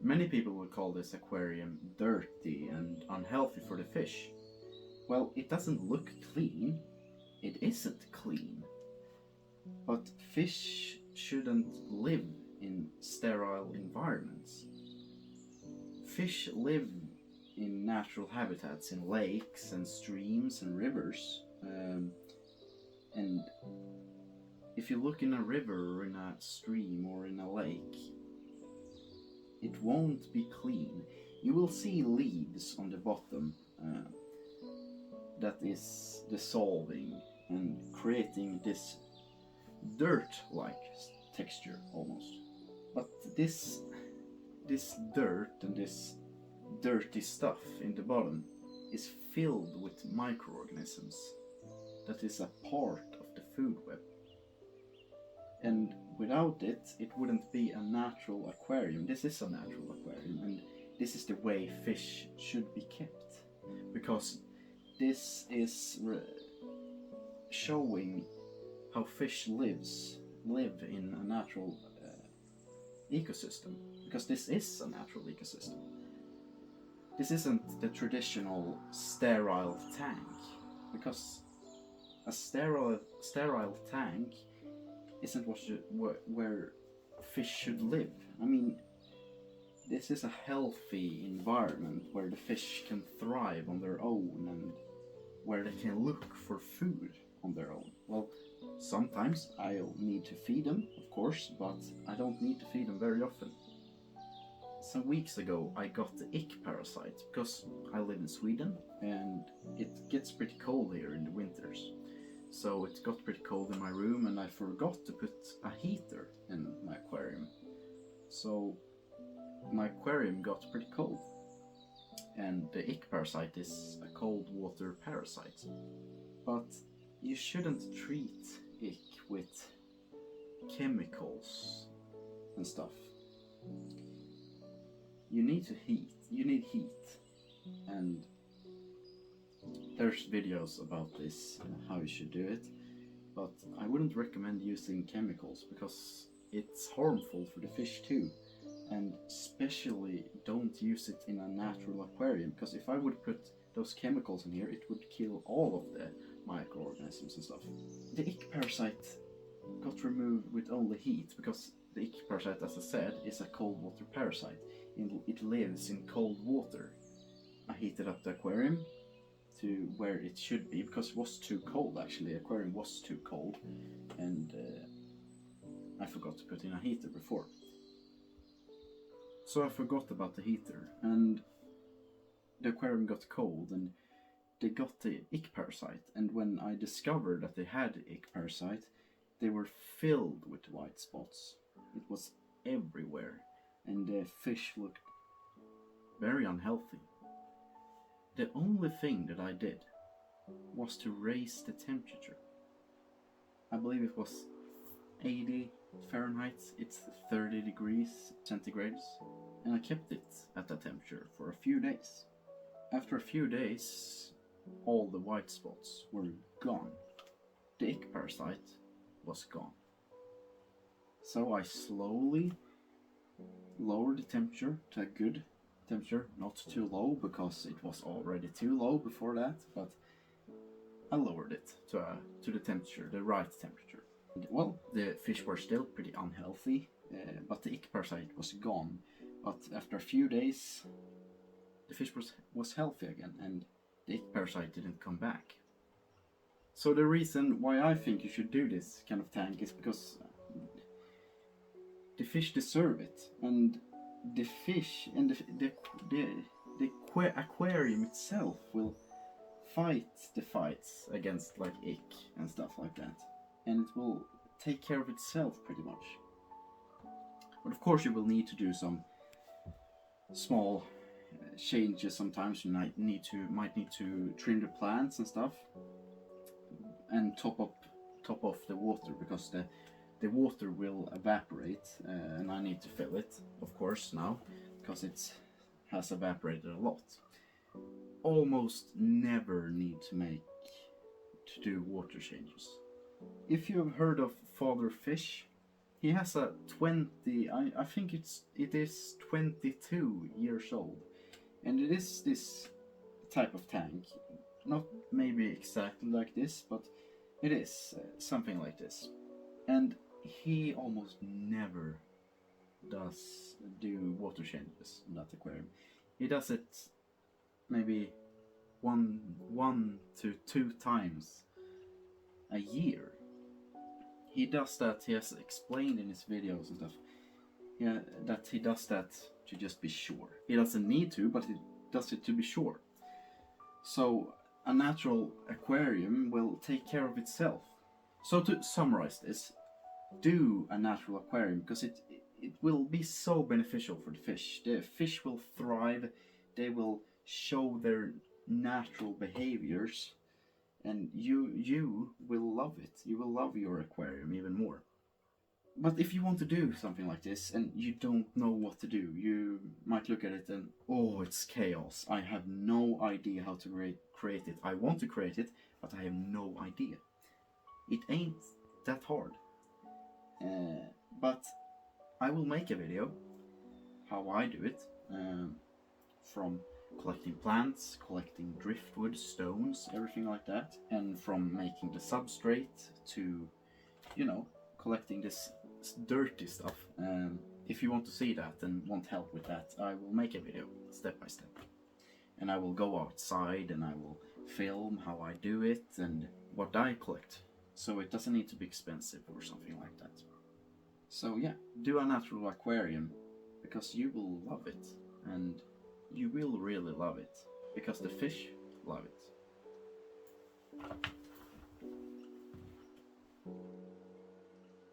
Many people would call this aquarium dirty and unhealthy for the fish. Well, it doesn't look clean. It isn't clean. But fish shouldn't live in sterile environments. Fish live in natural habitats, in lakes and streams and rivers. And if you look in a river or in a stream or in a lake, it won't be clean. You will see leaves on the bottom that is dissolving and creating this dirt-like texture almost. But this dirt and this dirty stuff in the bottom is filled with microorganisms that is a part of the food web. And without it, it wouldn't be a natural aquarium. This is a natural aquarium, and this is the way fish should be kept. Because this is showing how fish live in a natural ecosystem. Because this is a natural ecosystem. This isn't the traditional sterile tank. Because a sterile tank isn't where fish should live. I mean, this is a healthy environment where the fish can thrive on their own and where they can look for food on their own. Well, sometimes I'll need to feed them, of course, but I don't need to feed them very often. Some weeks ago I got the ick parasite because I live in Sweden and it gets pretty cold here in the winters. So it got pretty cold in my room and I forgot to put a heater in my aquarium. So my aquarium got pretty cold. And the ick parasite is a cold water parasite. But you shouldn't treat ick with chemicals and stuff. You need heat, and there's videos about this, how you should do it, but I wouldn't recommend using chemicals because it's harmful for the fish too, and especially don't use it in a natural aquarium, because if I would put those chemicals in here, it would kill all of the microorganisms and stuff. The ick parasite got removed with only heat, because the ick parasite, as I said, is a cold water parasite. It lives in cold water. I heated up the aquarium to where it should be, because it was too cold actually. The aquarium was too cold, and I forgot to put in a heater before. So I forgot about the heater, and the aquarium got cold, and they got the ick parasite. And when I discovered that they had the ick parasite, they were filled with white spots. It was everywhere, and the fish looked very unhealthy. The only thing that I did was to raise the temperature. I believe it was 80 Fahrenheit, it's 30 degrees centigrades, and I kept it at that temperature for a few days. After a few days, all the white spots were gone. The ick parasite was gone. So I slowly lowered the temperature to a good temperature, not too low because it was already too low before that, but I lowered it to the temperature, the right temperature. And, well, the fish were still pretty unhealthy, but the ick parasite was gone. But after a few days, the fish was healthy again, and the ick parasite didn't come back. So the reason why I think you should do this kind of tank is because the fish deserve it, and the fish and the aquarium itself will fight the fights against like ick and stuff like that, and it will take care of itself pretty much. But of course you will need to do some small changes sometimes. You might need to trim the plants and stuff, and top off the water, because the water will evaporate, and I need to fill it, of course, now, because it has evaporated a lot. Almost never need to do water changes. If you have heard of father fish, He has a 20. I think it is 22 years old, and it is this type of tank. Not maybe exactly like this, but it is something like this. And he almost never does do water changes in that aquarium. He does it maybe one to two times a year. He does that. He has explained in his videos and stuff. Yeah, that he does that to just be sure. He doesn't need to, but he does it to be sure. So a natural aquarium will take care of itself. So to summarize this, do a natural aquarium because it will be so beneficial for the fish. The fish will thrive. They will show their natural behaviors, and you will love it. You will love your aquarium even more. But if you want to do something like this and you don't know what to do, you might look at it and, oh, it's chaos. I have no idea how to create it. I want to create it, but I have no idea. It ain't that hard. But I will make a video how I do it, from collecting plants, collecting driftwood, stones, everything like that, and from making the substrate to, collecting this dirty stuff. If you want to see that and want help with that, I will make a video step by step, and I will go outside and I will film how I do it and what I collect, so it doesn't need to be expensive or something like that. So yeah, do a natural aquarium because you will love it, and you will really love it because the fish love it.